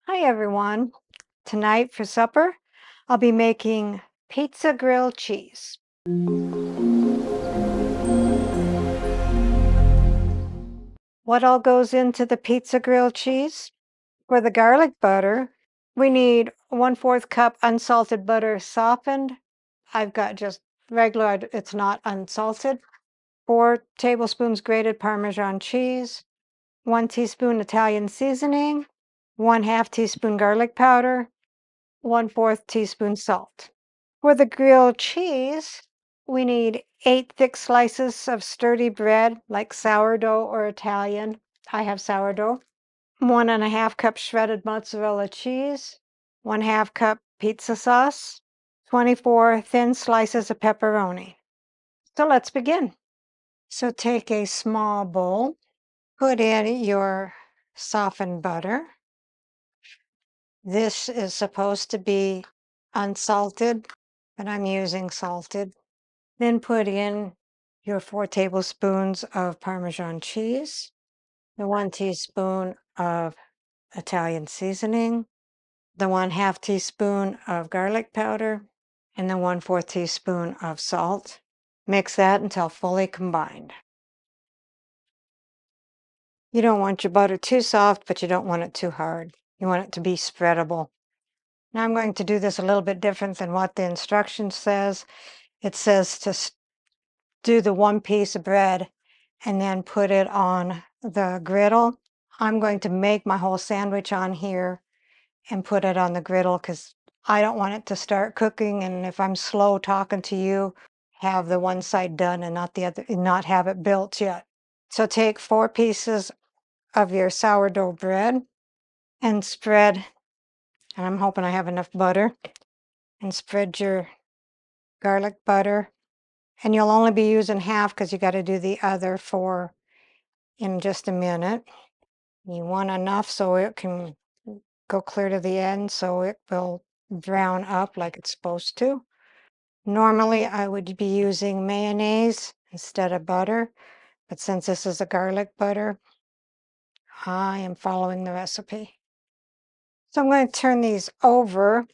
Hi everyone. Tonight for supper, I'll be making pizza grilled cheese. What all goes into the pizza grilled cheese? For the garlic butter, we need 1/4 cup unsalted butter softened. I've got just regular, it's not unsalted. 4 tablespoons grated Parmesan cheese, 1 teaspoon Italian seasoning, 1/2 teaspoon garlic powder, 1/4 teaspoon salt. For the grilled cheese, we need 8 thick slices of sturdy bread, like sourdough or Italian. I have sourdough. 1 1/2 cup shredded mozzarella cheese, 1/2 cup pizza sauce, 24 thin slices of pepperoni. So let's begin. So take a small bowl, put in your softened butter. This is supposed to be unsalted, but I'm using salted. Then put in your 4 tablespoons of Parmesan cheese, the 1 teaspoon of Italian seasoning, the 1/2 teaspoon of garlic powder, and the 1/4 teaspoon of salt. Mix that until fully combined. You don't want your butter too soft, but you don't want it too hard. You want it to be spreadable. Now I'm going to do this a little bit different than what the instruction says. It says to do the 1 piece of bread and then put it on the griddle. I'm going to make my whole sandwich on here and put it on the griddle because I don't want it to start cooking, and if I'm slow talking to you, have the one side done and not the other, and not have it built yet. So take 4 pieces of your sourdough bread and spread, and I'm hoping I have enough butter, and spread your garlic butter, and you'll only be using half because you got to do the other 4 in just a minute. You want enough so it can go clear to the end so it will brown up like it's supposed to. Normally, I would be using mayonnaise instead of butter, but since this is a garlic butter, I am following the recipe. So I'm going to turn these over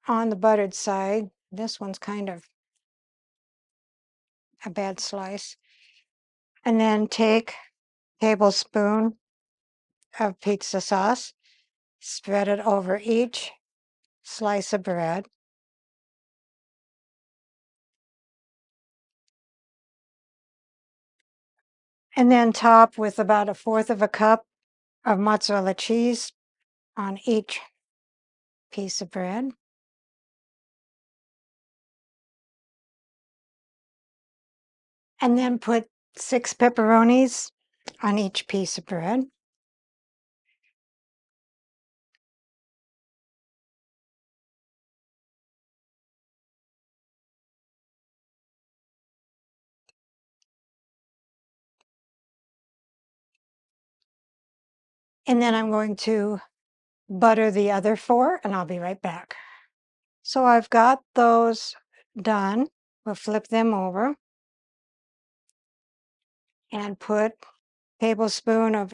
on the buttered side. This one's kind of a bad slice. And then take a tablespoon of pizza sauce, spread it over each slice of bread. And then top with about 1/4 of a cup of mozzarella cheese on each piece of bread. And then put 6 pepperonis on each piece of bread. And then I'm going to butter the other 4, and I'll be right back. So I've got those done. We'll flip them over and put a tablespoon of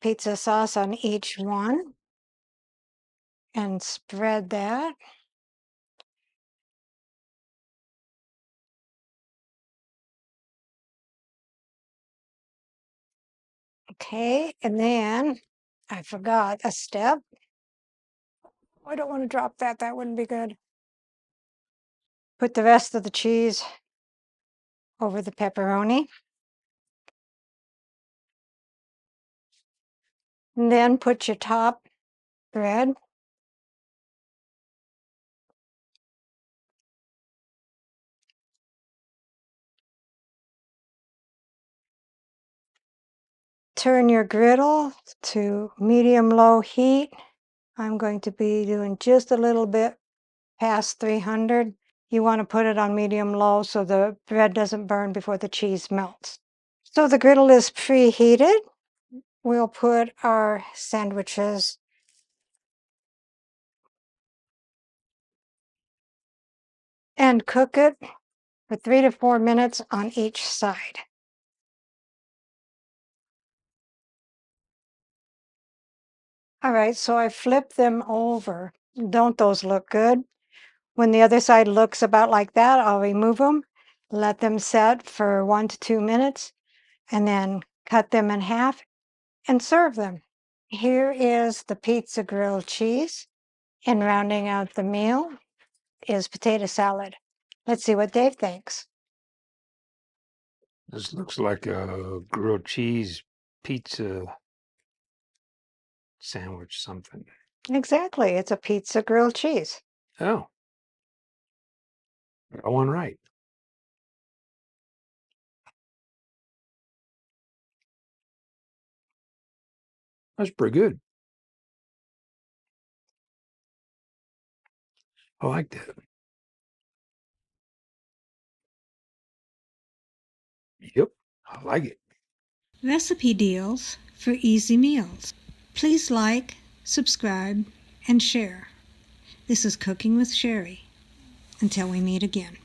pizza sauce on each one and spread that. Okay, and then I forgot a step. I don't want to drop that. That wouldn't be good. Put the rest of the cheese over the pepperoni. And then put your top bread. Turn your griddle to medium-low heat. I'm going to be doing just a little bit past 300. You want to put it on medium-low so the bread doesn't burn before the cheese melts. So the griddle is preheated. We'll put our sandwiches and cook it for 3 to 4 minutes on each side. All right, so I flip them over. Don't those look good? When the other side looks about like that, I'll remove them, let them set for 1 to 2 minutes, and then cut them in half and serve them. Here is the pizza grilled cheese, and rounding out the meal is potato salad. Let's see what Dave thinks. This looks like a grilled cheese pizza sandwich something. Exactly, it's a pizza grilled cheese. Oh, got one right. That's pretty good. I like that. Yep, I like it. Recipe deals for easy meals. Please like, subscribe, and share. This is Cooking with Sherry. Until we meet again.